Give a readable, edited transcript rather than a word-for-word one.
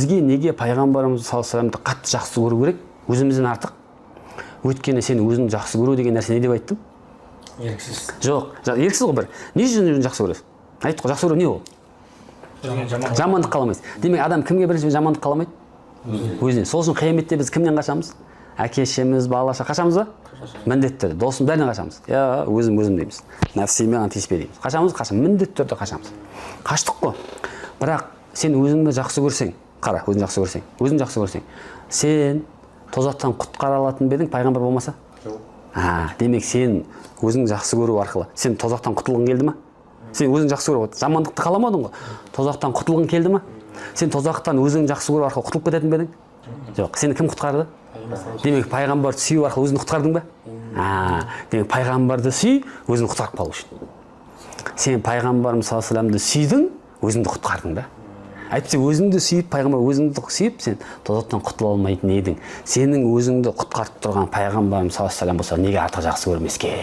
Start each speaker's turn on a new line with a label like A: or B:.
A: бізге неге пайғамбарымыз саллаллаху алейхи вассаламды қатты жақсы көру керек, өзімізден артық? Өйткені сен өзіңді жақсы көру деген нәрсе не деп айттым?
B: Еріксіз.
A: Жоқ, еріксіз ғой бір. Не үшін өзіңді жақсы көресің? Айттық қой, жақсы көру не ол? Жамандық қаламайсың. Демек, адам кімге бірінші жамандық қаламайды? Өзіне. Сол үшін қияметте біз кімнен қашамыз? Әке-шешеміз, балаша қашамыз ба? Міндетті түрде. Досым бәрінен қашамыз. Өзім дейміз. Нәпсіме ғана тиіспе дейміз. Қашамыз, міндетті түрде қашамыз. Қаштық қой. Бірақ сен өзіңді жақсы көрсең, қара, өзіңді жақсы көрсең, сен тозақтан құтқара алатын ба едің, пайғамбар болмаса?
B: Жоқ.
A: Демек сен өзіңді жақсы көру арқылы сен тозақтан құтылғың келді ма? Сен өзіңді жақсы көру, жамандықты қаламадың ғой. Тозақтан құтылғың келді ма? Сен тозақтан өзіңді жақсы көру арқылы құтылып кететін бе едің? Жоқ. Сені кім құтқарды? Демек пайғамбарды сүю арқылы өзіңді құтқардың ба? Демек пайғамбарды сүй, өзіңді құтқарып қалу үшін. Сен пайғамбарымыз саллаллаху алейхи вассаламды сүйдің, өзіңді құтқардың да. Әйтпесе өзіңді сүйіп, пайғамбар өзіңді сүйіп, сен тозақтан құтыла алмайтын едің. Сенің өзіңді құтқарып тұрған пайғамбарымыз саллаллаху алейхи вассалам болса, неге артық жақсы көрмеске?